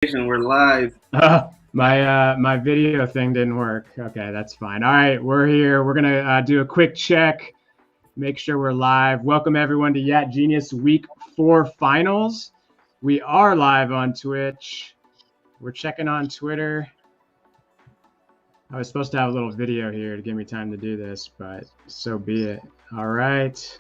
We're live. My video thing didn't work. Okay, that's fine. All right, we're here. We're gonna do a quick check, make sure we're live. Welcome everyone to Yacht Genius Week 4 Finals. We are live on Twitch. We're checking on Twitter. I was supposed to have a little video here to give me time to do this, but so be it. All right.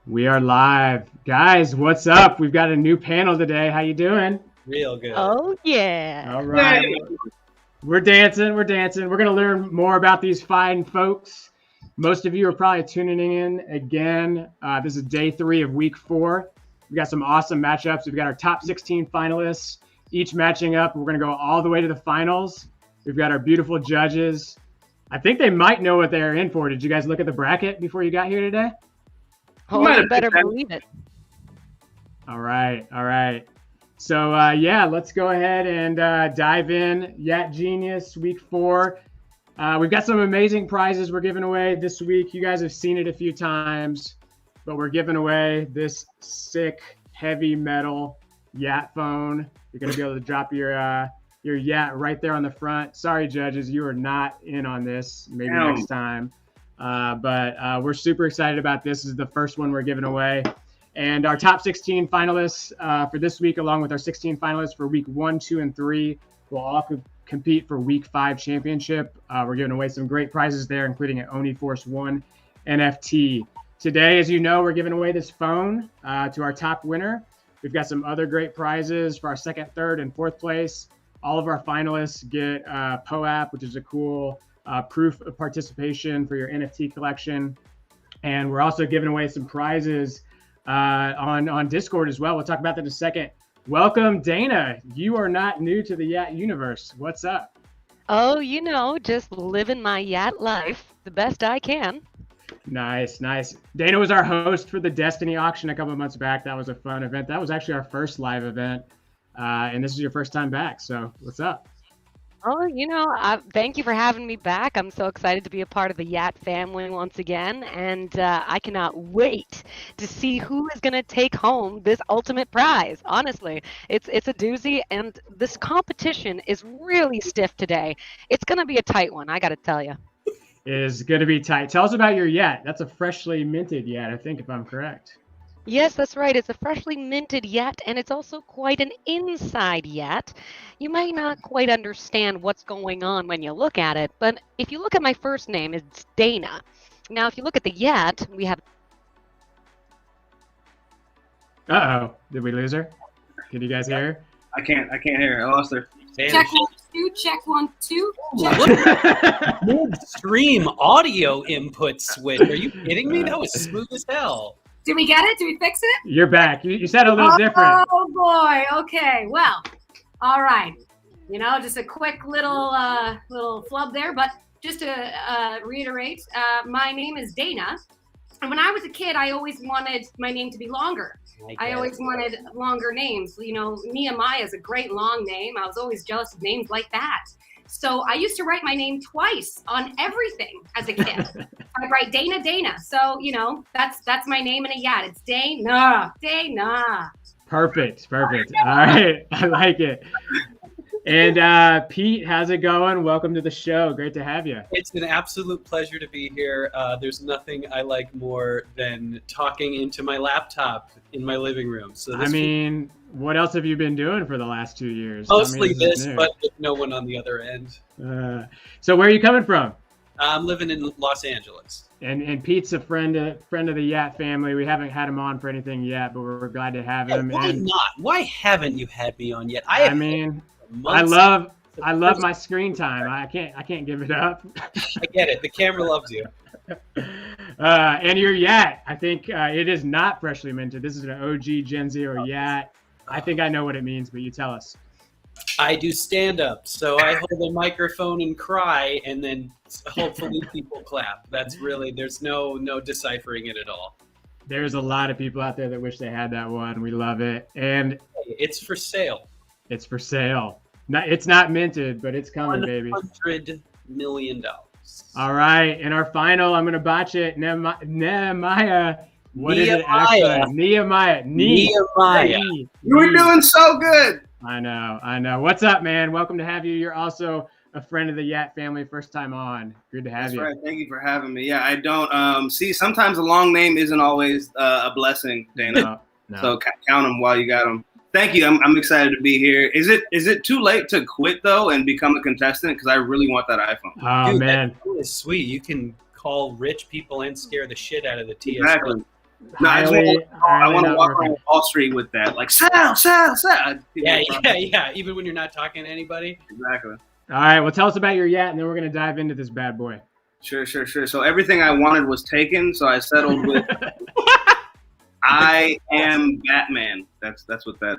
We are live. Guys, what's up? We've got a new panel today. How you doing? Real good. Oh, yeah. All right. We're dancing. We're dancing. We're going to learn more about these fine folks. Most of you are probably tuning in again. This is day 3 of week 4. We've got some awesome matchups. We've got our top 16 finalists, each matching up. We're going to go all the way to the finals. We've got our beautiful judges. I think they might know what they're in for. Did you guys look at the bracket before you got here today? Oh, you better believe it. All right. All right. So, yeah, let's go ahead and dive in. Yacht Genius Week 4. We've got some amazing prizes we're giving away this week. You guys have seen it a few times, but we're giving away this sick, heavy metal yacht phone. You're going to be able to drop your yacht right there on the front. Sorry, judges, you are not in on this. Maybe next time. But we're super excited about this. This is the first one we're giving away. And our top 16 finalists for this week, along with our 16 finalists for week 1, 2, and 3, will all compete for week 5 championship. We're giving away some great prizes there, including an Oni Force 1 NFT. Today, as you know, we're giving away this phone to our top winner. We've got some other great prizes for our 2nd, 3rd, and 4th place. All of our finalists get POAP, which is a cool proof of participation for your NFT collection. And we're also giving away some prizes on Discord as well. We'll talk about that in a second. Welcome, Dana. You are not new to the yacht universe. What's up? Oh, you know, just living my yacht life the best I can. Nice, nice. Dana was our host for the Destiny auction a couple of months back. That was a fun event. That was actually our first live event. And this is your first time back. So what's up? Oh, you know, thank you for having me back. I'm so excited to be a part of the Yacht family once again, and I cannot wait to see who is going to take home this ultimate prize. Honestly, it's a doozy, and this competition is really stiff today. It's going to be a tight one, I got to tell you. It is going to be tight. Tell us about your yacht. That's a freshly minted yacht, I think, if I'm correct. Yes, that's right. It's a freshly minted yacht, and it's also quite an inside yacht. You might not quite understand what's going on when you look at it, but if you look at my first name, it's Dana. Now, if you look at the yacht, we have... Uh-oh. Did we lose her? Can you guys hear her? I can't hear her. I lost her. Check 1, 2, check 1, 2. Check. Mid-stream audio input switch. Are you kidding me? That was smooth as hell. Did we get it? Did we fix it? You're back. You said a little different. Oh boy. Okay. Well, all right. You know, just a quick little flub there, but just to reiterate, my name is Dana, and when I was a kid, I always wanted my name to be longer. I always wanted longer names. You know, Nehemiah is a great long name. I was always jealous of names like that. So I used to write my name twice on everything as a kid. I'd write Dana, Dana. So, you know, that's my name in a yacht. It's Dana, Dana. Perfect. All right. I like it. And Pete, how's it going? Welcome to the show. Great to have you. It's an absolute pleasure to be here. There's nothing I like more than talking into my laptop in my living room. So what else have you been doing for the last 2 years? Mostly this, but with no one on the other end. So where are you coming from? I'm living in Los Angeles. And Pete's a friend of the Yacht family. We haven't had him on for anything yet, but we're glad to have him. Why not? Why haven't you had me on yet? I love my screen time. I can't give it up. I get it. The camera loves you. And your yacht, I think it is not freshly minted. This is an OG Gen Zero yacht. I think I know what it means, but you tell us. I do stand-up, so I hold a microphone and cry, and then hopefully people clap. That's really, there's no deciphering it at all. There's a lot of people out there that wish they had that one. We love it. And it's for sale. It's for sale. It's not minted, but it's coming, baby. $100 million. All right. And our final, I'm going to botch it. Nehemiah. What is it actually? Nehemiah. You were doing so good. I know. What's up, man? Welcome to have you. You're also a friend of the Yat family, first time on. Good to have That's you. right. Thank you for having me. Yeah, I don't see. Sometimes a long name isn't always a blessing, Dana. No. So count them while you got them. Thank you. I'm excited to be here. Is it too late to quit though and become a contestant? Because I really want that iPhone. Oh, Dude, man. That is sweet. You can call rich people and scare the shit out of the TSA. Exactly. No, I want to walk around Wall Street with that. Like, sell. Yeah. Even when you're not talking to anybody. Exactly. All right. Well, tell us about your Yat, and then we're going to dive into this bad boy. Sure. So everything I wanted was taken, so I settled with I am Batman. That's what that.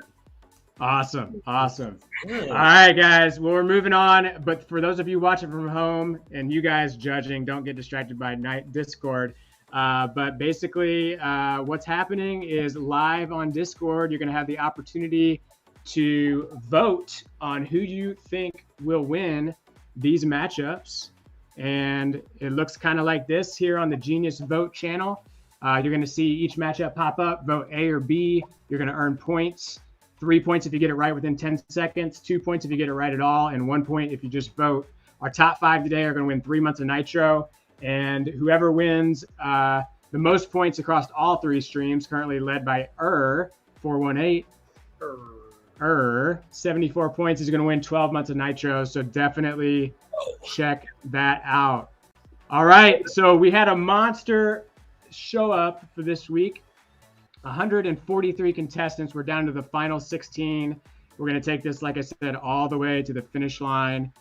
Awesome. Yeah. All right, guys. Well, we're moving on. But for those of you watching from home and you guys judging, don't get distracted by Night Discord. But basically, what's happening is live on Discord, you're going to have the opportunity to vote on who you think will win these matchups. And it looks kind of like this here on the Genius Vote channel. You're going to see each matchup pop up, vote A or B. You're going to earn points. 3 points if you get it right within 10 seconds, 2 points if you get it right at all, and 1 point if you just vote. Our top 5 today are going to win 3 months of Nitro. And whoever wins the most points across all 3 streams, currently led by 418. 74 points, is going to win 12 months of Nitro. So definitely check that out. All right. So we had a monster show up for this week. 143 contestants. We're down to the final 16. We're going to take this, like I said, all the way to the finish line.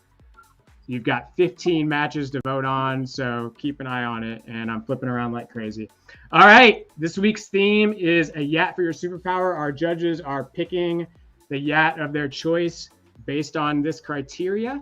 You've got 15 matches to vote on, so keep an eye on it. And I'm flipping around like crazy. All right, this week's theme is a Yat for your superpower. Our judges are picking the Yat of their choice based on this criteria.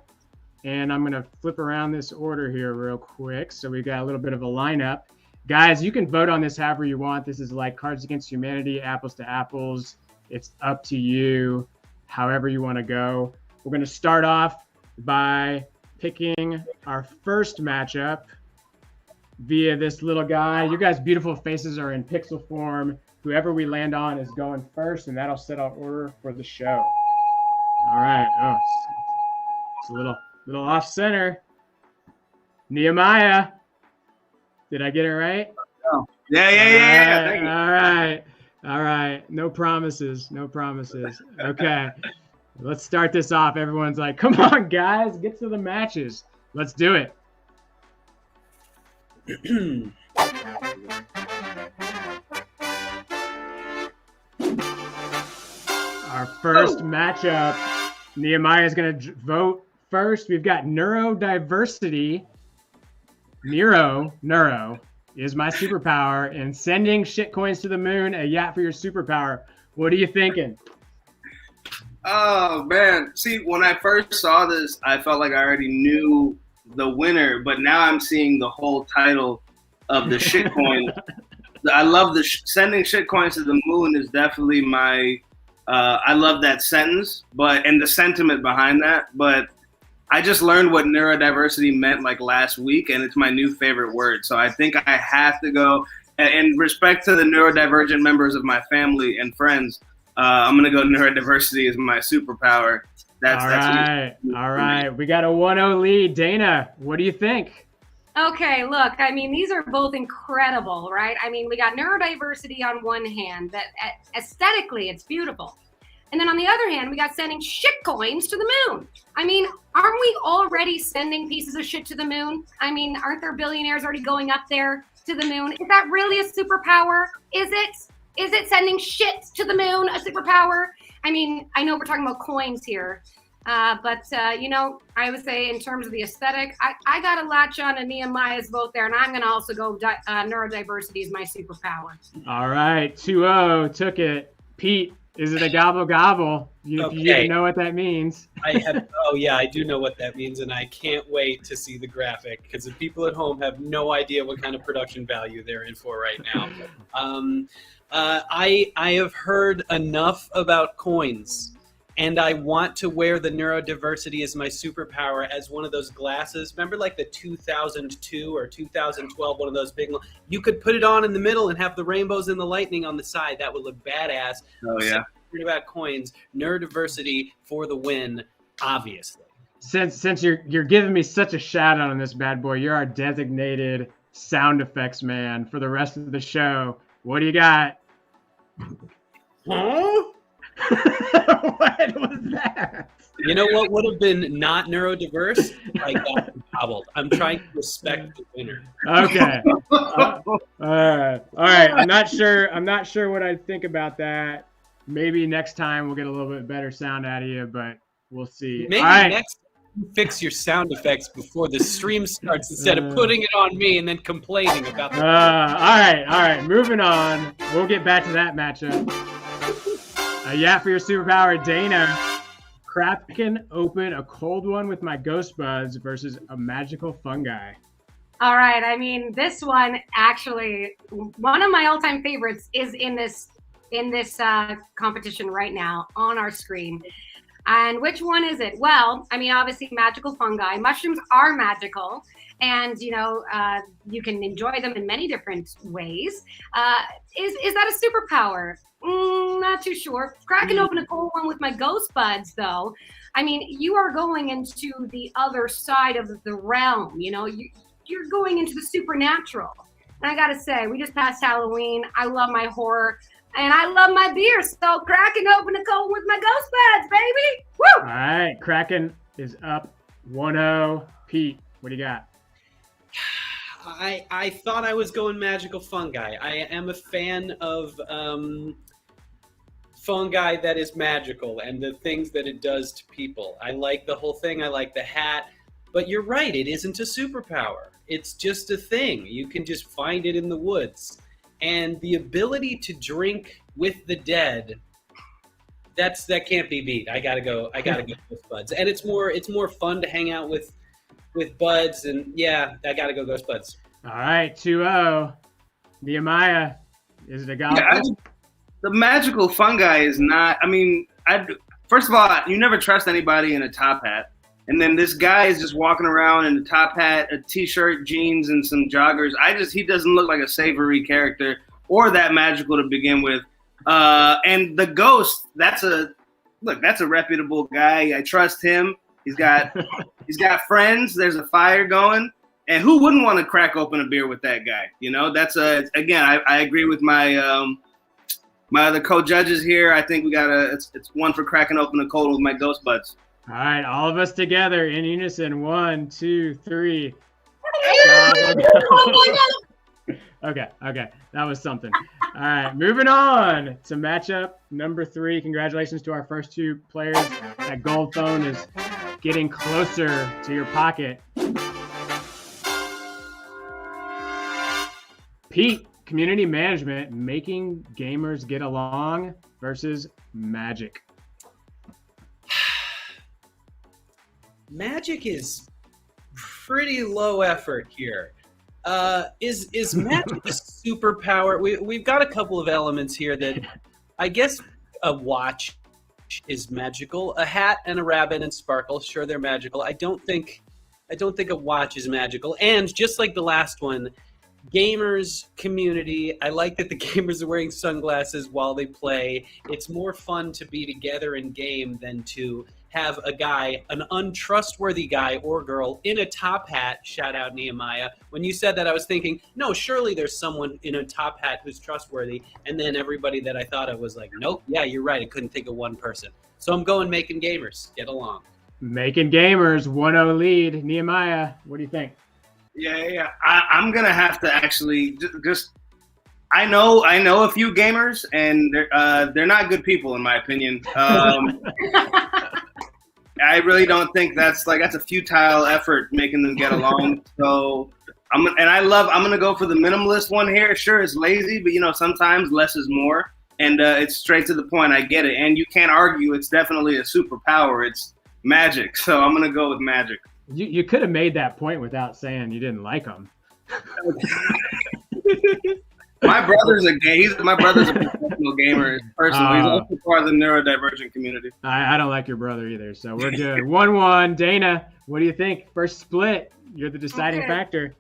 And I'm going to flip around this order here real quick. So we got a little bit of a lineup. Guys, you can vote on this however you want. This is like Cards Against Humanity, apples to apples. It's up to you, however you want to go. We're going to start off by picking our first matchup via this little guy. You guys' beautiful faces are in pixel form. Whoever we land on is going first, and that'll set our order for the show. All right. Oh, it's a little off center. Nehemiah. Did I get it right? Oh. Yeah. All right. No promises. Okay. Let's start this off. Everyone's like, come on, guys, get to the matches. Let's do it. Our first matchup, Nehemiah is going to vote first. We've got neurodiversity. Neuro is my superpower, and sending shitcoins to the moon, a Yat for your superpower. What are you thinking? Oh man, see, when I first saw this, I felt like I already knew the winner, but now I'm seeing the whole title of the shitcoin. I love the sending shitcoins to the moon is definitely my. I love that sentence, and the sentiment behind that. But I just learned what neurodiversity meant like last week, and it's my new favorite word. So I think I have to go. In respect to the neurodivergent members of my family and friends, I'm gonna go neurodiversity as my superpower. All right. We got a 1-0 lead. Dana, what do you think? Okay, look, I mean, these are both incredible, right? I mean, we got neurodiversity on one hand, that aesthetically it's beautiful. And then on the other hand, we got sending shit coins to the moon. I mean, aren't we already sending pieces of shit to the moon? I mean, aren't there billionaires already going up there to the moon? Is that really a superpower? Is it sending shit to the moon a superpower? I mean, I know we're talking about coins here, but I would say in terms of the aesthetic, I got to latch on to Nehemiah's vote there, and I'm going to also go neurodiversity is my superpower. All right, 2-0, took it. Pete, is it a gobble gobble? You even know what that means. I do know what that means, and I can't wait to see the graphic because the people at home have no idea what kind of production value they're in for right now. I have heard enough about coins, and I want to wear the neurodiversity as my superpower as one of those glasses. Remember like the 2002 or 2012, one of those big, you could put it on in the middle and have the rainbows and the lightning on the side. That would look badass. Oh, yeah. concerned about coins. Neurodiversity for the win, obviously. Since you're giving me such a shout out on this bad boy, you're our designated sound effects man for the rest of the show. What do you got? Huh? What was that? You know what would have been not neurodiverse? I got gobbled. I'm trying to respect the winner. Okay. All right. I'm not sure what I think about that. Maybe next time we'll get a little bit better sound out of you, but we'll see. Maybe all right. next time you fix your sound effects before the stream starts instead of putting it on me and then complaining about the all right. Moving on. We'll get back to that matchup. For your superpower, Dana. Cracking open a cold one with my ghost buds versus a magical fungi. All right. I mean, this one actually, one of my all-time favorites is in this competition right now on our screen. And which one is it? Well, I mean, obviously, magical fungi. Mushrooms are magical, and you can enjoy them in many different ways. Is that a superpower? Not too sure. Cracking open a cold one with my ghost buds, though. I mean, you are going into the other side of the realm. You're going into the supernatural. And I gotta say, we just passed Halloween. I love my horror. And I love my beer, so cracking open a cold with my ghost buds, baby! Woo! All right, Kraken is up 1-0. Pete, what do you got? I thought I was going magical fungi. I am a fan of fungi that is magical and the things that it does to people. I like the whole thing. I like the hat. But you're right, it isn't a superpower. It's just a thing. You can just find it in the woods. And the ability to drink with the dead, that can't be beat. I gotta go with buds. And it's more fun to hang out with buds, and I gotta go ghost buds. All right, 2-0. Nehemiah, is it a goblin? The magical fungi is not. I mean, first of all, you never trust anybody in a top hat. And then this guy is just walking around in a top hat, a t-shirt, jeans, and some joggers. He doesn't look like a savory character or that magical to begin with. And the ghost, that's a reputable guy. I trust him. He's got friends. There's a fire going. And who wouldn't want to crack open a beer with that guy? Again, I agree with my my other co-judges here. I think it's one for cracking open a cold with my ghost buds. All right, all of us together in unison. 1, 2, 3. Okay, that was something. All right, moving on to matchup number 3. Congratulations to our first 2 players. That gold phone is getting closer to your pocket. Pete, community management, making gamers get along versus magic. Magic is pretty low effort here. Is magic a superpower? We've got a couple of elements here that I guess a watch is magical. A hat and a rabbit and sparkle, sure, they're magical. I don't think a watch is magical. And just like the last one, gamers community, I like that the gamers are wearing sunglasses while they play. It's more fun to be together in game than to have a guy, an untrustworthy guy or girl in a top hat. Shout out Nehemiah. When you said that, I was thinking, no, surely there's someone in a top hat who's trustworthy. And then everybody that I thought of was like, nope, yeah, you're right. I couldn't think of one person. So I'm going making gamers get along. Making gamers, 1-0 lead. Nehemiah, what do you think? Yeah. I'm gonna have to actually just. I know a few gamers, and they're not good people in my opinion. I really don't think that's a futile effort making them get along. So I'm gonna go for the minimalist one here. Sure, it's lazy, but sometimes less is more, and it's straight to the point. I get it, and you can't argue. It's definitely a superpower. It's magic, so I'm gonna go with magic. You could have made that point without saying you didn't like them. My brother's a professional gamer personally. He's also part of the neurodivergent community. I don't like your brother either, so we're good. 1-1. Dana, what do you think? First split, you're the deciding factor.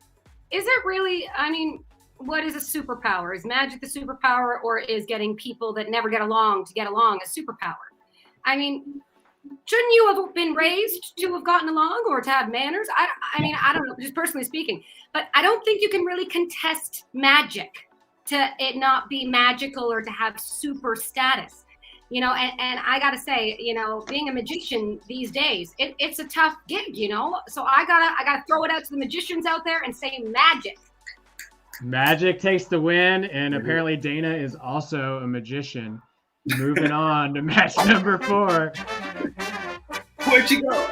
Is it really? I mean, what is a superpower? Is magic the superpower, or is getting people that never get along to get along a superpower? I mean, shouldn't you have been raised to have gotten along or to have manners? I mean, I don't know, just personally speaking, but I don't think you can really contest magic to it not be magical or to have super status. You know, and I gotta say, you know, being a magician these days, it's a tough gig, you know. So I gotta throw it out to the magicians out there and say magic. Magic takes the win, and apparently Dana is also a magician. Moving on to match number 4. Where'd you go?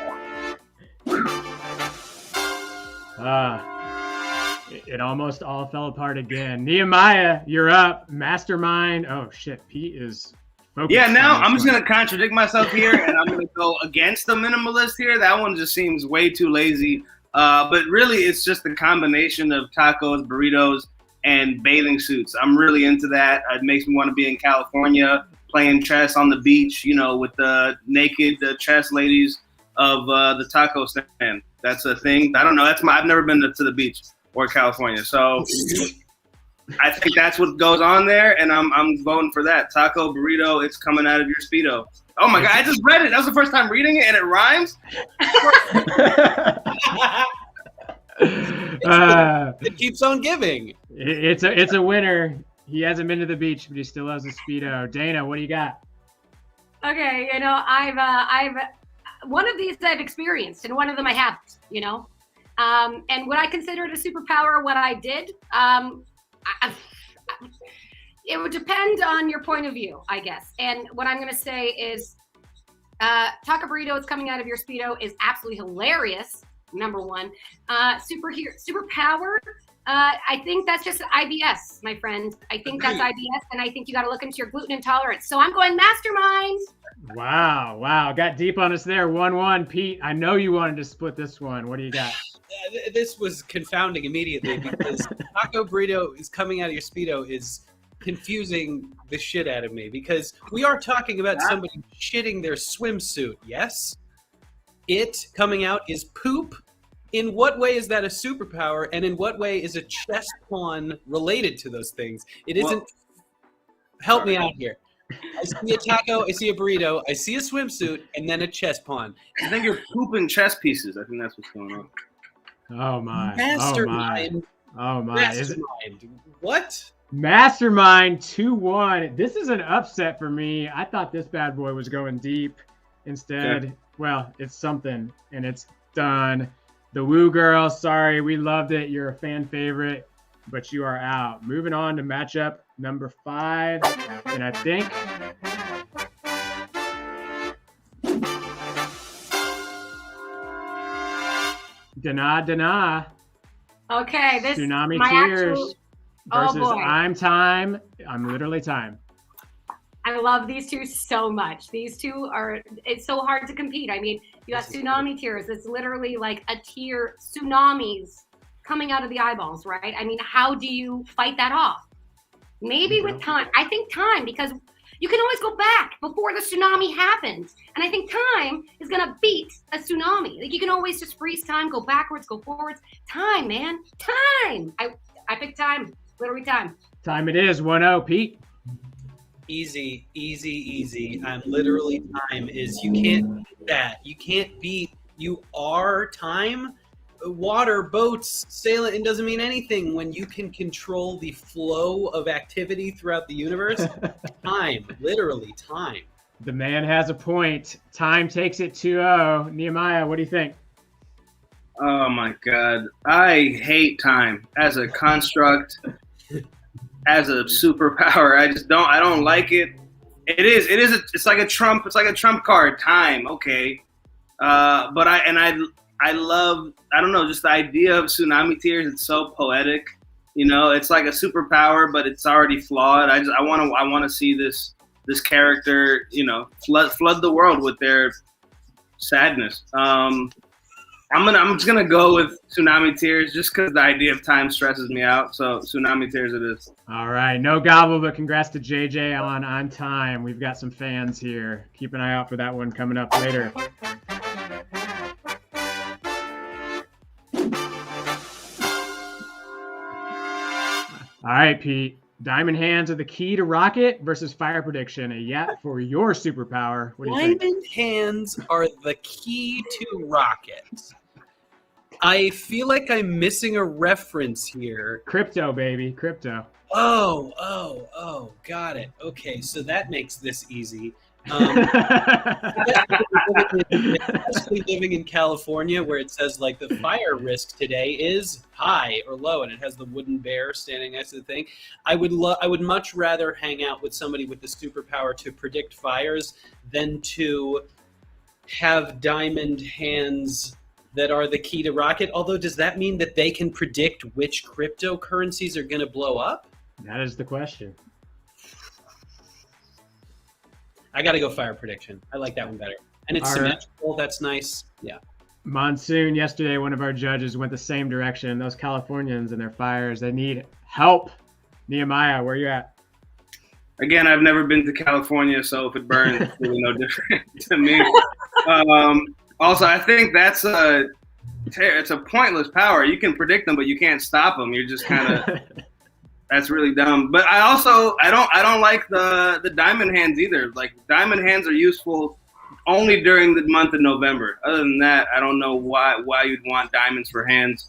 It almost all fell apart again. Nehemiah, you're up. Mastermind. Oh shit, Pete is focused. Yeah, now I'm just gonna contradict myself here, and I'm gonna go against the minimalist here. That one just seems way too lazy. But really, it's just the combination of tacos, burritos, and bathing suits. I'm really into that. It makes me want to be in California playing chess on the beach, you know, with the naked chess ladies of the taco stand. That's a thing. I don't know. I've never been to the beach or California, so I think that's what goes on there, and I'm voting for that. Taco, burrito, it's coming out of your Speedo. Oh my God, I just read it. That was the first time reading it, and it rhymes. It keeps on giving. It's a winner. He hasn't been to the beach, but he still loves a Speedo. Dana, what do you got? Okay, you know, I've one of these I've experienced, and one of them I haven't. You know, and what I considered a superpower, what I did, it would depend on your point of view, I guess. And what I'm going to say is, taco burrito is coming out of your Speedo is absolutely hilarious. Number one, superpower. I think that's just IBS, my friend. I think that's IBS, and I think you got to look into your gluten intolerance. So I'm going mastermind. Wow. Got deep on us there. 1-1. Pete, I know you wanted to split this one. What do you got? This was confounding immediately because taco burrito is coming out of your Speedo is confusing the shit out of me, because we are talking about somebody shitting their swimsuit. Yes, it coming out is poop. In what way is that a superpower, and in what way is a chess pawn related to those things? It isn't. Help me out here. I see a taco, I see a burrito, I see a swimsuit, and then a chess pawn. I think you're pooping chess pieces. I think that's what's going on. Oh my. Mastermind. Oh my. Mastermind. What? Mastermind 2-1. This is an upset for me. I thought this bad boy was going deep. Instead, well, it's something, and it's done. The Woo Girl, sorry, we loved it. You're a fan favorite, but you are out. Moving on to matchup number 5, and I think Dana. Okay, this Tsunami my Tears actual, versus oh boy. I'm Time. I'm literally Time. I love these two so much. These two are, it's so hard to compete. I mean, you got Tsunami Tears. It's literally like a tear, tsunamis coming out of the eyeballs, right? I mean, how do you fight that off? Maybe with time. I think time, because you can always go back before the tsunami happens. And I think time is going to beat a tsunami. Like, you can always just freeze time, go backwards, go forwards. Time, man. Time. I picked time. Literally time. Time it is. 1-0, Pete. Easy. I'm literally time is, you can't beat that. You can't beat, you are time. Water, boats, sailing, it doesn't mean anything when you can control the flow of activity throughout the universe. Time, literally time. The man has a point. Time takes it 2-0. Nehemiah, what do you think? Oh my God, I hate time as a construct, as a superpower. I don't like it. It's like a trump. It's like a trump card. Time, okay. But I love, I don't know, just the idea of Tsunami Tears. It's so poetic, you know. It's like a superpower, but it's already flawed. I want to see this character, you know, flood the world with their sadness. I'm just gonna go with Tsunami Tears just because the idea of time stresses me out. So Tsunami Tears it is. All right, no gobble, but congrats to JJ on time. We've got some fans here. Keep an eye out for that one coming up later. All right, Pete. Diamond hands are the key to rocket versus fire prediction. A yat for your superpower. What do you think? Diamond hands are the key to rocket. I feel like I'm missing a reference here. Crypto, baby. Crypto. Oh, got it. Okay, so that makes this easy. Especially living in California, where it says like the fire risk today is high or low, and it has the wooden bear standing next to the thing. I would much rather hang out with somebody with the superpower to predict fires than to have diamond hands that are the key to rocket. Although, does that mean that they can predict which cryptocurrencies are going to blow up? That is the question. I got to go fire prediction. I like that one better. And it's symmetrical. That's nice. Yeah. Monsoon, yesterday, one of our judges went the same direction. Those Californians and their fires, they need help. Nehemiah, where you at? Again, I've never been to California, so if it burns, it's really no different to me. Also, I think it's a pointless power. You can predict them, but you can't stop them. You're just kind of that's really dumb. But I don't like the diamond hands either. Like diamond hands are useful only during the month of November. Other than that, I don't know why you'd want diamonds for hands.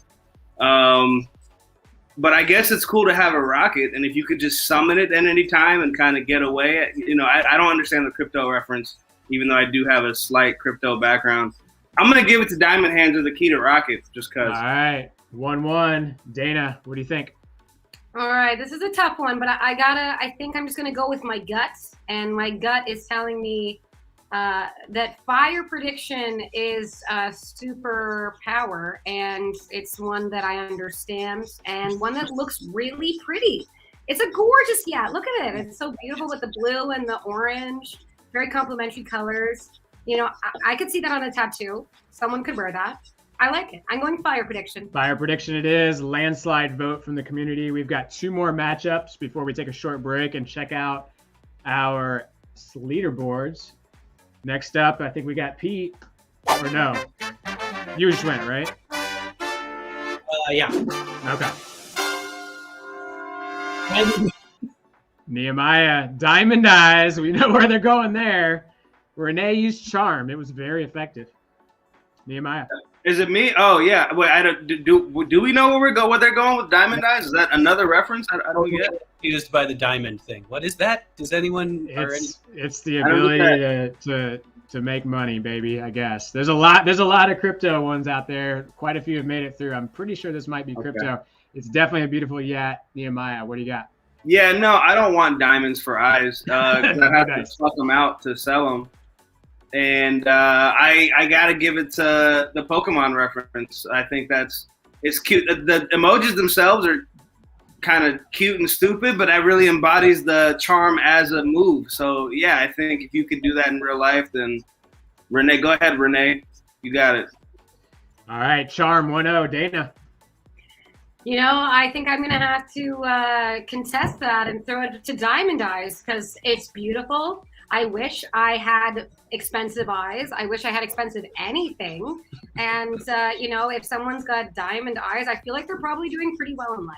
But I guess it's cool to have a rocket, and if you could just summon it at any time and kind of get away, I don't understand the crypto reference, even though I do have a slight crypto background. I'm gonna give it to diamond hands as the key to rocket, just cause. All right, 1-1. Dana, what do you think? All right, this is a tough one, but I think I'm just gonna go with my gut, and my gut is telling me that fire prediction is a superpower, and it's one that I understand, and one that looks really pretty. It's a gorgeous yacht. Look at it. It's so beautiful with the blue and the orange, very complementary colors. I could see that on a tattoo. Someone could wear that. I like it. I'm going fire prediction. Fire prediction it is. Landslide vote from the community. We've got 2 more matchups before we take a short break and check out our leaderboards. Next up, I think we got Pete. Or no. You just went, right? Yeah. Okay. Nehemiah, diamond eyes. We know where they're going there. Renee used charm. It was very effective. Nehemiah. Is it me? Oh yeah. Wait, do we know what they're going with diamond eyes? Is that another reference? I don't get. Used by the diamond thing. What is that? Does anyone? It's the ability to make money, baby. I guess there's a lot of crypto ones out there. Quite a few have made it through. I'm pretty sure this might be crypto. Okay. It's definitely a beautiful yacht. Nehemiah, what do you got? Yeah, no, I don't want diamonds for eyes. I have to suck them out to sell them. And I gotta give it to the Pokemon reference. I think it's cute. The emojis themselves are kind of cute and stupid, but that really embodies the charm as a move. So yeah, I think if you could do that in real life, then Renee, go ahead, Renee, you got it. All right, charm 1-0, Dana. I think I'm gonna have to contest that and throw it to diamond eyes because it's beautiful. I wish I had expensive eyes. I wish I had expensive anything. And, if someone's got diamond eyes, I feel like they're probably doing pretty well in life,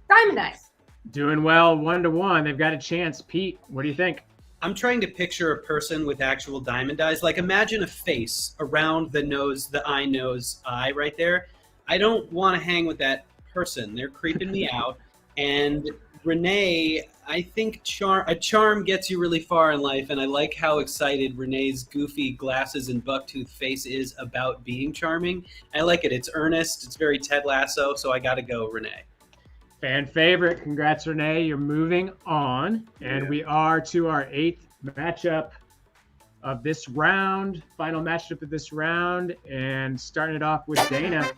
Diamond eyes. Doing well, 1-1. They've got a chance. Pete, what do you think? I'm trying to picture a person with actual diamond eyes. Like imagine a face around the nose, the eye right there. I don't want to hang with that person. They're creeping me out. And Renee, I think a charm gets you really far in life, and I like how excited Renee's goofy glasses and bucktooth face is about being charming. I like it. It's earnest. It's very Ted Lasso, so I got to go Renee. Fan favorite. Congrats, Renee. You're moving on, and we are to our 8th matchup of this round, final matchup of this round, and starting it off with Dana.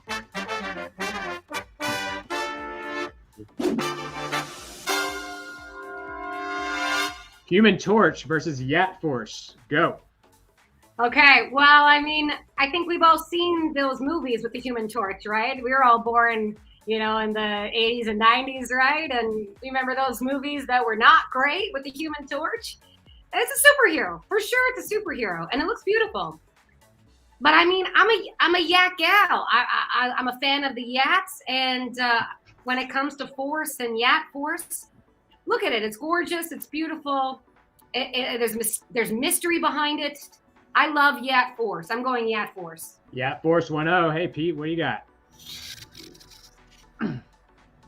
Human Torch versus Yacht Force. Go. Okay, well, I think we've all seen those movies with the Human Torch, right? We were all born, in the 80s and 90s, right? And remember those movies that were not great with the Human Torch? It's a superhero. For sure, it's a superhero, and it looks beautiful. But I'm a yacht gal. I'm a fan of the yachts, and when it comes to force and Yat force. Look at it. It's gorgeous. It's beautiful. There's mystery behind it. I love Yat force. I'm going Yat force. Yat force 1-0. Hey, Pete, what do you got?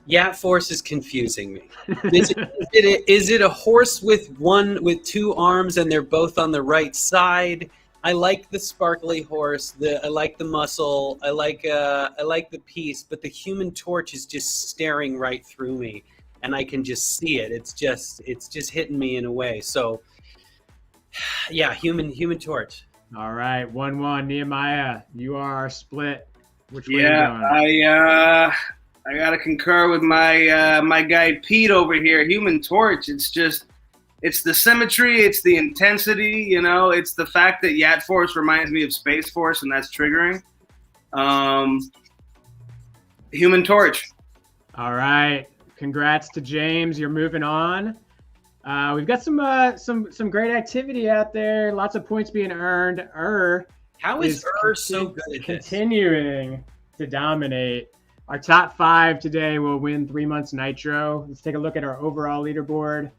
Yat force is confusing me. Is it a horse with two arms and they're both on the right side? I like the sparkly horse. I like the muscle. I like the piece, but the Human Torch is just staring right through me, and I can just see it. It's just hitting me in a way. So, yeah, Human Torch. All right, 1-1. Nehemiah, you are split. Which way Yeah, are you going? I gotta concur with my guy Pete over here. Human Torch. It's the symmetry, it's the intensity, you know, it's the fact that Yat Force reminds me of Space Force, and that's triggering. Human Torch. All right. Congrats to James. You're moving on. We've got some great activity out there. Lots of points being earned. How is so good at this? Continuing to dominate. Our top 5 today will win 3 months Nitro. Let's take a look at our overall leaderboard.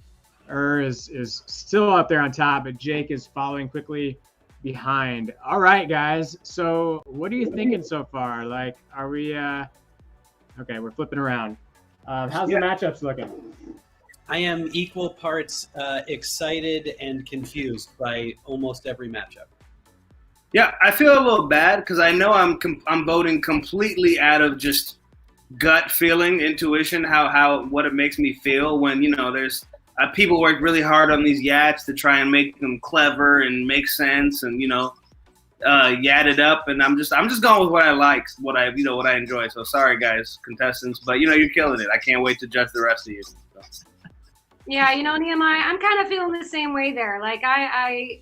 Is still up there on top, but Jake is following quickly behind. All right, guys. So what are you thinking so far? Like, are we okay, we're flipping around. How's the matchups looking? I am equal parts excited and confused by almost every matchup. Yeah, I feel a little bad because I know I'm voting completely out of just gut feeling, intuition, what it makes me feel when, you know, there's people work really hard on these Yats to try and make them clever and make sense and, you know, yat it up. And I'm just going with what I like, what I enjoy. So sorry, guys, contestants, but, you know, you're killing it. I can't wait to judge the rest of you. So. Yeah, you know, Nehemiah, I'm kind of feeling the same way there. Like I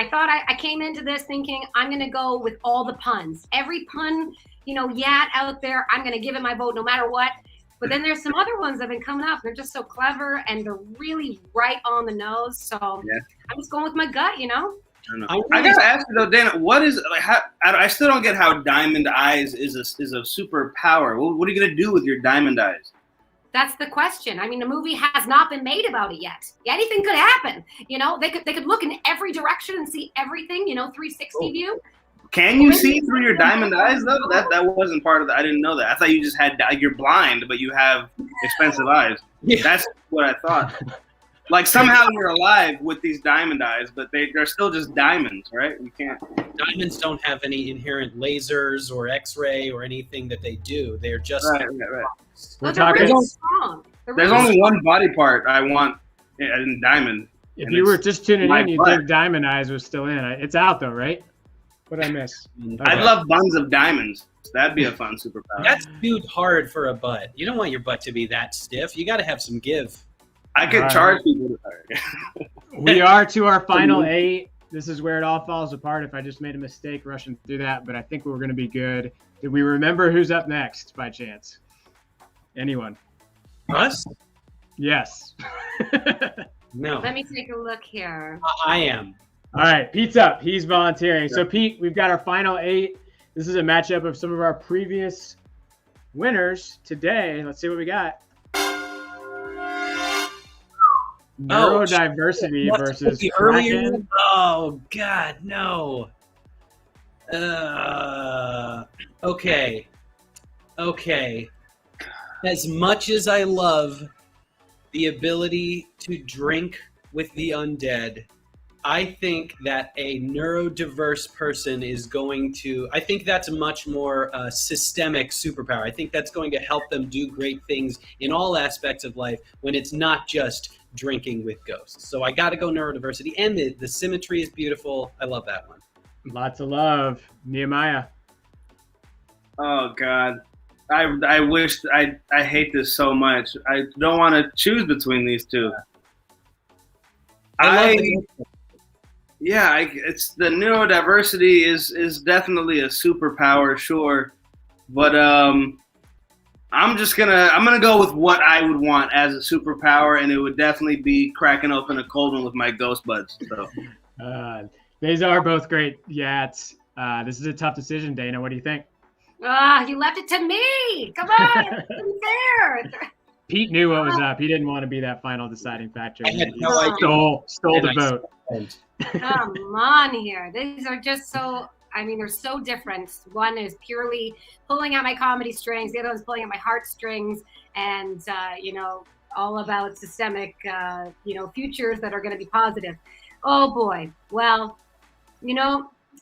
thought I came into this thinking I'm going to go with all the puns. Every pun, you know, Yat out there, I'm going to give it my vote no matter what. But then there's some other ones that have been coming up. They're just so clever and they're really right on the nose. So yeah. I'm just going with my gut, you know? I gotta ask you though, Dana, what is like? I still don't get how Diamond Eyes is a superpower. What are you gonna do with your Diamond Eyes? That's the question. I mean, the movie has not been made about it yet. Anything could happen. You know, they could look in every direction and see everything. You know, 360 view. Can you see through your diamond eyes though? That wasn't part of the. I didn't know that. I thought you just had you're blind, but you have expensive eyes. Yeah. That's what I thought. Like somehow you're alive with these diamond eyes, but they're still just diamonds, right? We can't. Diamonds don't have any inherent lasers or X-ray or anything that they do. They're just right. We're talking. Really strong. There's only one body part I want in diamond. If you were just tuning in, you'd think Diamond Eyes was still in. It's out though, right? What did I miss? Okay. I'd love buns of diamonds. That'd be a fun superpower. That's too hard for a butt. You don't want your butt to be that stiff. You got to have some give. I could charge people to We are to our final 8. This is where it all falls apart if I just made a mistake rushing through that, but I think we're going to be good. Did we remember who's up next by chance? Anyone? Us? Yes. No. Let me take a look here. I am. All right, Pete's up. He's volunteering. So, Pete, we've got our final 8. This is a matchup of some of our previous winners today. Let's see what we got. Neurodiversity versus the earlier. Oh, God, no. Okay. As much as I love the ability to drink with the undead, I think that a neurodiverse person is going to, I think that's a much more systemic superpower. I think that's going to help them do great things in all aspects of life when it's not just drinking with ghosts. So I got to go neurodiversity. And the symmetry is beautiful. I love that one. Lots of love. Nehemiah. Oh, God. I wish, I hate this so much. I don't want to choose between these two. It's the neurodiversity is definitely a superpower, sure, but I'm gonna go with what I would want as a superpower, and it would definitely be cracking open a cold one with my ghost buds. So, these are both great Yats. This is a tough decision, Dana. What do you think? You left it to me. Come on, it's there. Pete knew what was up. He didn't want to be that final deciding factor. I had He no idea. stole the vote. Come on here. These are just so, I mean, they're so different. One is purely pulling out my comedy strings. The other one's pulling out my heartstrings and, all about systemic, futures that are going to be positive. Oh, boy. Well,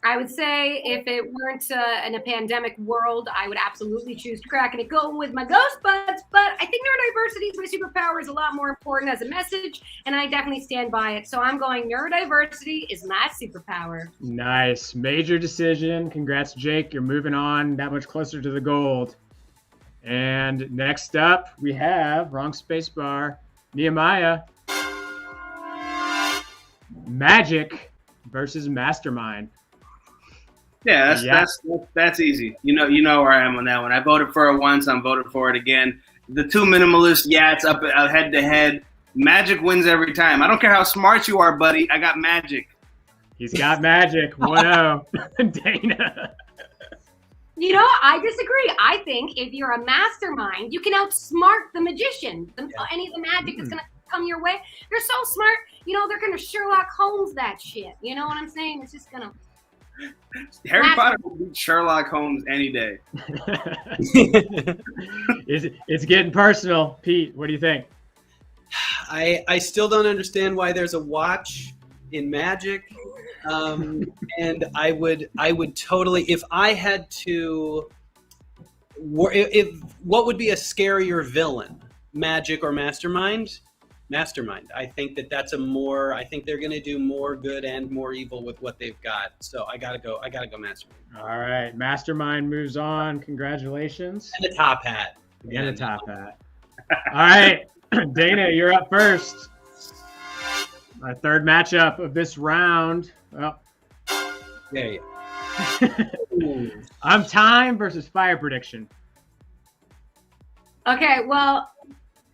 I would say if it weren't in a pandemic world, I would absolutely choose to crack and go with my ghost buds. But I think neurodiversity is my superpower, is a lot more important as a message, and I definitely stand by it. So I'm going neurodiversity is my superpower. Nice. Major decision. Congrats, Jake. You're moving on that much closer to the gold. And next up, we have, wrong space bar, Nehemiah. Magic versus Mastermind. Yeah, that's easy. You know where I am on that one. I voted for it once. I'm voting for it again. The two minimalists, it's up head to head. Magic wins every time. I don't care how smart you are, buddy. I got magic. He's got magic. 1-0. Dana. I disagree. I think if you're a mastermind, you can outsmart the magician. Any of the magic that's going to come your way. They're so smart. They're going to Sherlock Holmes that shit. You know what I'm saying? It's just going to. Harry Potter will beat Sherlock Holmes any day. It's getting personal. Pete, what do you think? I still don't understand why there's a watch in Magic. And I would totally, if I had to, if what would be a scarier villain, Magic or Mastermind? Mastermind. I think that's I think they're going to do more good and more evil with what they've got. So I gotta go Mastermind. All right. Mastermind moves on. Congratulations. And the top hat. And the top hat. All right. Dana, you're up first. Our third matchup of this round. Well, yeah. I'm time versus fire prediction. Okay, well,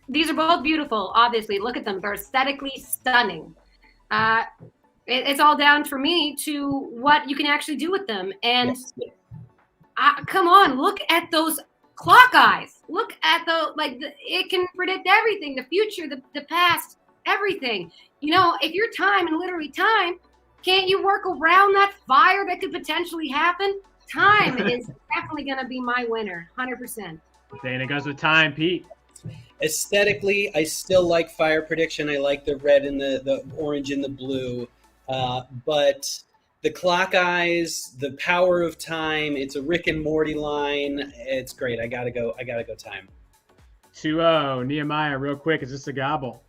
these are both beautiful, obviously. Look at them. They're aesthetically stunning. It's all down for me to what you can actually do with them. And come on, look at those clock eyes. Look at it can predict everything, the future, the past, everything. If you're time and literally time, can't you work around that fire that could potentially happen? Time is definitely going to be my winner, 100%. Dana goes with time. Pete. Aesthetically, I still like fire prediction. I like the red and the orange and the blue. But the clock eyes, the power of time, it's a Rick and Morty line. It's great. I gotta go time. 2-0. Nehemiah, real quick, is this a gobble?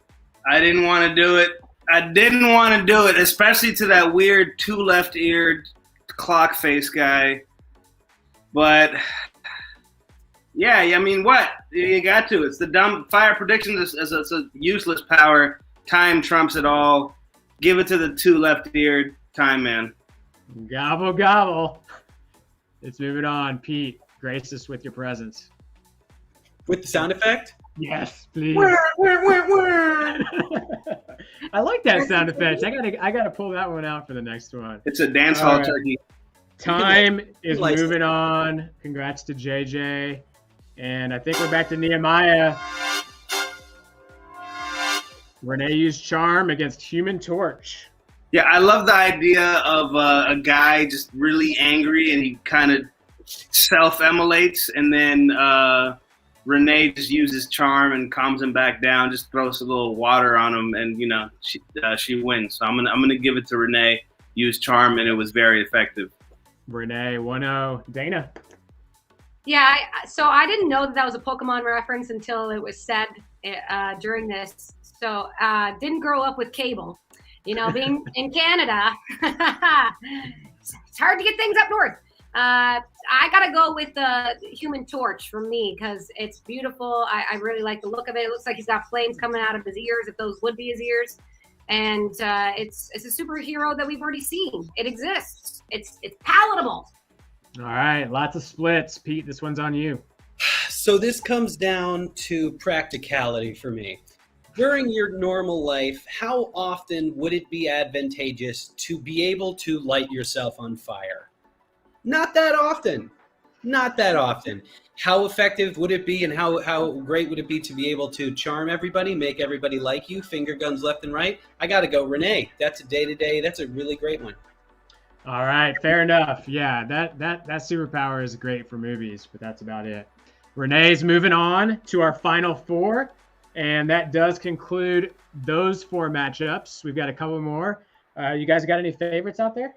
I didn't want to do it, especially to that weird two left-eared clock face guy. But yeah, I mean, what? You got to. It's the dumb fire prediction is a useless power. Time trumps it all. Give it to the two left-eared time man. Gobble, gobble. Let's move it on. Pete, grace us with your presence. With the sound effect? Yes, please. I like that sound effect. I gotta pull that one out for the next one. It's a dance hall turkey. Time is moving on. Congrats to JJ. And I think we're back to Nehemiah. Renee used charm against Human Torch. Yeah, I love the idea of a guy just really angry and he kind of self-immolates, and then Renee just uses charm and calms him back down, just throws a little water on him, and she wins. So I'm gonna give it to Renee. Use charm, and it was very effective. Renee 1-0. Dana. Yeah, so I didn't know that was a Pokemon reference until it was said during this. So didn't grow up with cable. Being in Canada, it's hard to get things up north. I gotta go with the Human Torch for me because it's beautiful. I really like the look of it. It looks like he's got flames coming out of his ears, if those would be his ears. And it's a superhero that we've already seen. It exists. It's palatable. All right, lots of splits. Pete, this one's on you. So this comes down to practicality for me. During your normal life, how often would it be advantageous to be able to light yourself on fire? Not that often. Not that often. How effective would it be, and how great would it be to be able to charm everybody, make everybody like you, finger guns left and right? I got to go Renee. That's a day-to-day. That's a really great one. All right, fair enough. Yeah, that superpower is great for movies, but that's about it. Renee's moving on to our final four, and that does conclude those four matchups. We've got a couple more. You guys got any favorites out there?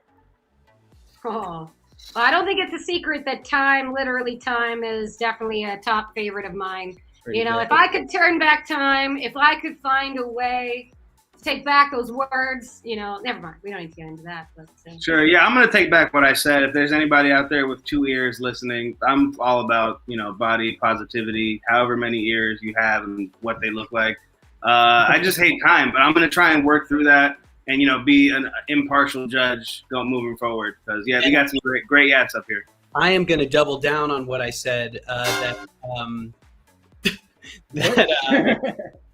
Oh, well, I don't think it's a secret that time, literally time, is definitely a top favorite of mine. Pretty you know, good. if I could turn back time, if I could find a way to take back those words, you know, never mind. We don't need to get into that. But, Sure. Yeah, I'm going to take back what I said. If there's anybody out there with 2 ears listening, I'm all about, body positivity, however many ears you have and what they look like. I just hate time, but I'm going to try and work through that and, be an impartial judge moving forward. Because, yeah, we got some great yats up here. I am going to double down on what I said, that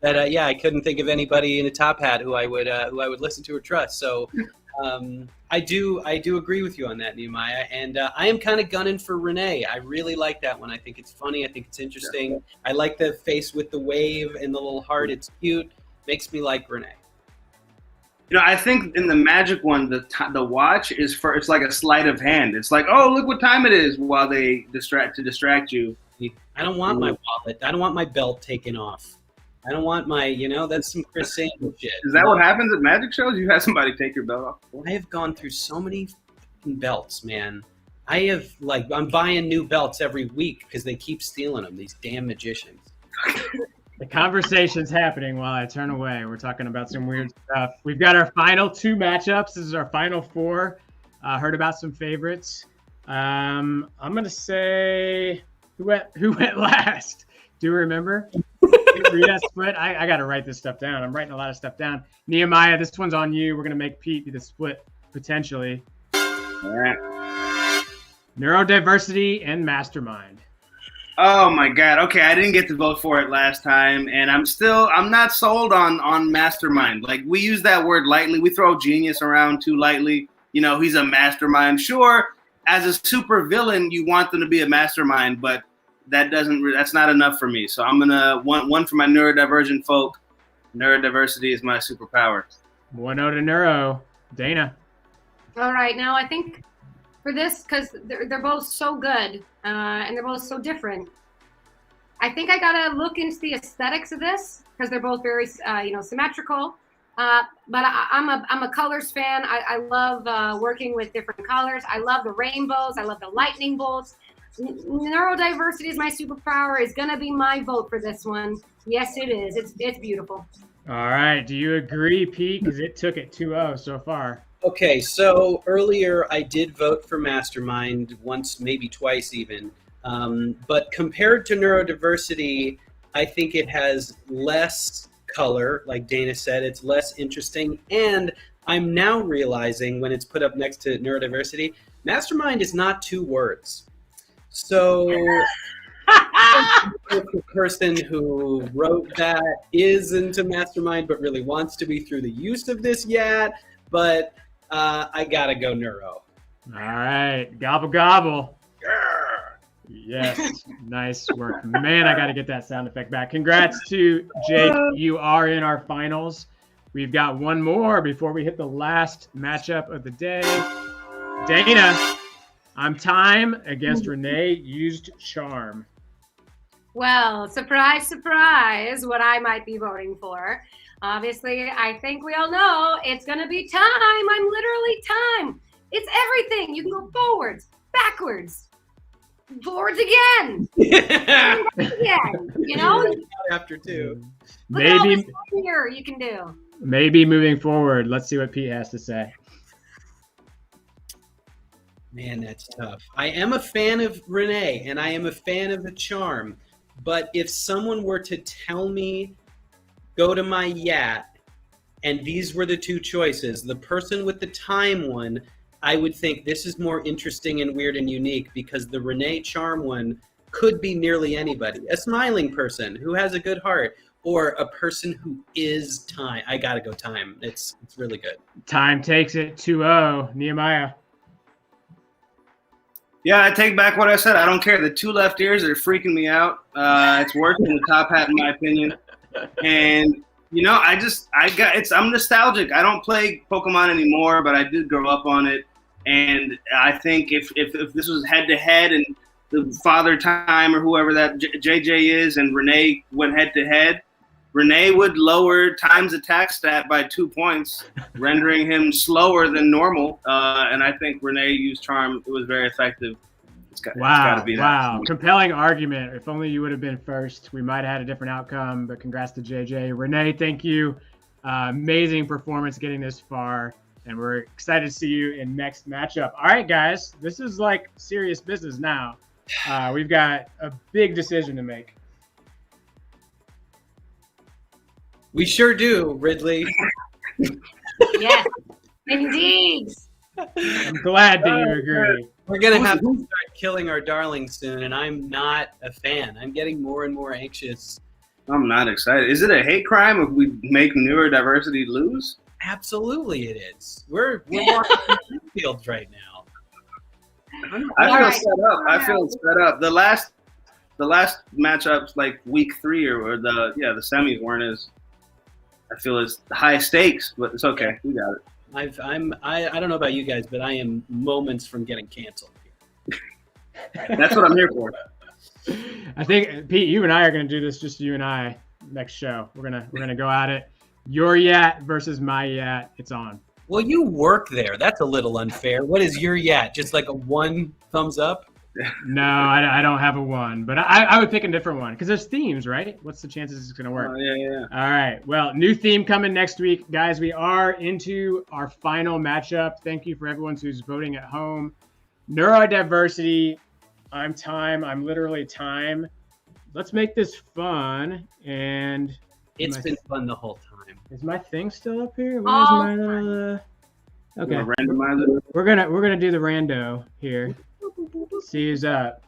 I couldn't think of anybody in a top hat who I would listen to or trust. So I do agree with you on that, Nehemiah. And I am kind of gunning for Renee. I really like that one. I think it's funny. I think it's interesting. Yeah. I like the face with the wave and the little heart. It's cute. Makes me like Renee. I think in the magic one, the watch it's like a sleight of hand. It's like, oh, look what time it is, while they distract you. I don't want my wallet. I don't want my belt taken off. I don't want my, that's some Chris Sanders shit. Is that what happens at magic shows? You have somebody take your belt off? I have gone through so many belts, man. I'm buying new belts every week because they keep stealing them, these damn magicians. The conversation's happening while I turn away. We're talking about some weird stuff. We've got our final 2 matchups. This is our final 4. Heard about some favorites. I'm going to say who went last? Do you remember? Read split. I got to write this stuff down. I'm writing a lot of stuff down. Nehemiah, this one's on you. We're going to make Pete be the split potentially. All right. Neurodiversity and mastermind. Oh my God. Okay, I didn't get to vote for it last time, and I'm not sold on mastermind. Like, we use that word lightly. We throw genius around too lightly. He's a mastermind. Sure, as a super villain, you want them to be a mastermind, but that's not enough for me. So I'm gonna one for my neurodivergent folk. Neurodiversity is my superpower. 1-0 to neuro. Dana. all right, now I think for this, because they're both so good and they're both so different, I think I gotta look into the aesthetics of this because they're both very symmetrical. But I'm a colors fan. I love working with different colors. I love the rainbows. I love the lightning bolts. Neurodiversity is my superpower. Is gonna be my vote for this one. Yes, it is. It's beautiful. All right. Do you agree, Pete? Because it took it 2-0 so far. Okay, so earlier I did vote for Mastermind once, maybe twice even. But compared to neurodiversity, I think it has less color. Like Dana said, it's less interesting. And I'm now realizing when it's put up next to neurodiversity, Mastermind is not 2 words. So the person who wrote that is into Mastermind, but really wants to be through the use of this yet. But I gotta go neuro. All right, gobble gobble. Yes, nice work, man. I gotta get that sound effect back. Congrats to Jake. You are in our finals. We've got one more before we hit the last matchup of the day. Dana, I'm time against Renee. Used charm. Well, surprise, surprise, what I might be voting for. Obviously, I think we all know it's going to be time. I'm literally time. It's everything. You can go forwards, backwards, forwards again. Again, After 2. Look at all Maybe this here you can do. Maybe moving forward. Let's see what Pete has to say. Man, that's tough. I am a fan of Renee, and I am a fan of the charm. But if someone were to tell me, go to my yacht, and these were the 2 choices, the person with the time one, I would think this is more interesting and weird and unique because the Renee charm one could be nearly anybody. A smiling person who has a good heart, or a person who is time. I gotta go time. It's really good. Time takes it 2-0. Nehemiah. Yeah, I take back what I said. I don't care. The two left ears are freaking me out. It's worse than the top hat, in my opinion. And I'm nostalgic. I don't play Pokemon anymore, but I did grow up on it. And I think if this was head to head and the Father Time or whoever that JJ is and Renee went head to head, Renee would lower Time's attack stat by 2 points, rendering him slower than normal. And I think Renee used Charm. It was very effective. It's gotta be that. Wow. Compelling argument. If only you would have been first, we might have had a different outcome, but congrats to JJ. Renee, thank you. Amazing performance getting this far, and we're excited to see you in next matchup. All right, guys, this is like serious business now. We've got a big decision to make. We sure do, Ridley. Yes, indeed. I'm glad that you agree. We're going to have to start killing our darlings soon, and I'm not a fan. I'm getting more and more anxious. I'm not excited. Is it a hate crime if we make neurodiversity lose? Absolutely it is. We're walking the fields right now. I feel set up. The last matchups, like week 3 or the semis weren't as, I feel, as high stakes, but it's okay. We got it. I don't know about you guys, but I am moments from getting canceled here. That's what I'm here for. I think, Pete, you and I are going to do this, just you and I, next show. We're gonna go at it. Your Yat versus my Yat. It's on. Well, you work there. That's a little unfair. What is your Yat? Just like a 1 thumbs up? No, I don't have a 1, but I would pick a different one because there's themes, right? What's the chances it's going to work? Oh, yeah. All right. Well, new theme coming next week. Guys, we are into our final matchup. Thank you for everyone who's voting at home. Neurodiversity. I'm Time. I'm literally Time. Let's make this fun. And it's been fun the whole time. Is my thing still up here? Where's my little, okay. Randomizer. We're gonna do the rando here. See who's up.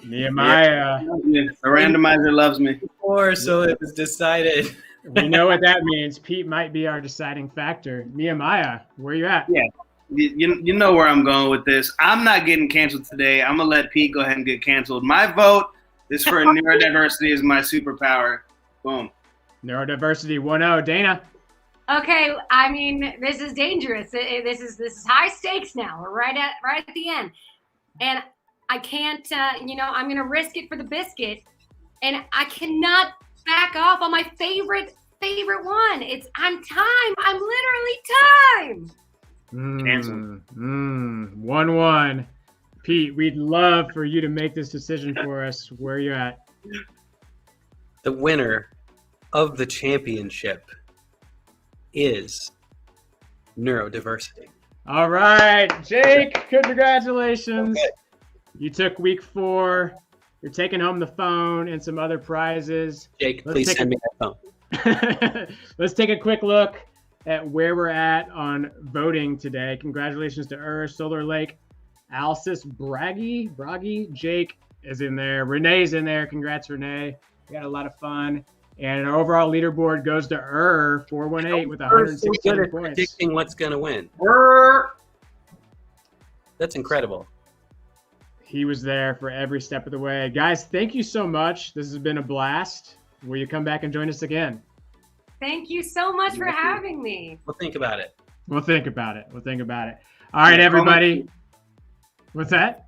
Nehemiah. The randomizer loves me. Or so it was decided. We know what that means. Pete might be our deciding factor. Nehemiah, where you at? Yeah. You know where I'm going with this. I'm not getting canceled today. I'm going to let Pete go ahead and get canceled. My vote is for neurodiversity is my superpower. Boom. Neurodiversity 1-0. Dana. Okay, I mean, this is dangerous. This is high stakes now. We're right at the end, and I can't. I'm going to risk it for the biscuit, and I cannot back off on my favorite one. I'm Time. I'm literally Time. 1-1. Pete, we'd love for you to make this decision for us. Where are you at? The winner of the championship is neurodiversity. All right, Jake, congratulations. Okay. You took week 4. You're taking home the phone and some other prizes. Jake, please send me that phone. Let's take a quick look at where we're at on voting today. Congratulations to Solar Lake, Alcis, Braggy, Jake is in there. Renee's in there. Congrats, Renee. We had a lot of fun. And our overall leaderboard goes to 418 with 116 points. Predicting what's going to win. That's incredible. He was there for every step of the way. Guys, thank you so much. This has been a blast. Will you come back and join us again? Thank you so much for having me. We'll think about it. We'll think about it. All right, everybody. What's that?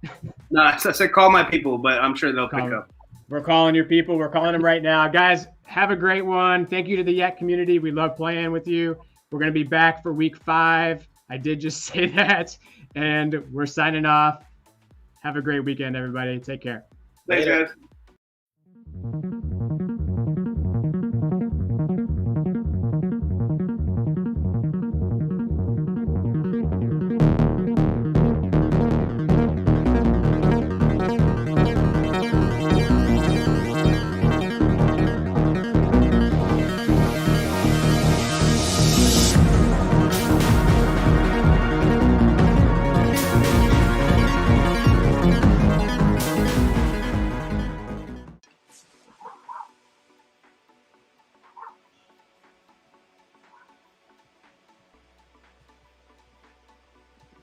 No, I said call my people, but I'm sure they'll pick up. We're calling your people. We're calling them right now. Guys, have a great one. Thank you to the Yak community. We love playing with you. We're going to be back for week 5. I did just say that. And we're signing off. Have a great weekend, everybody. Take care. Thanks, Later. guys.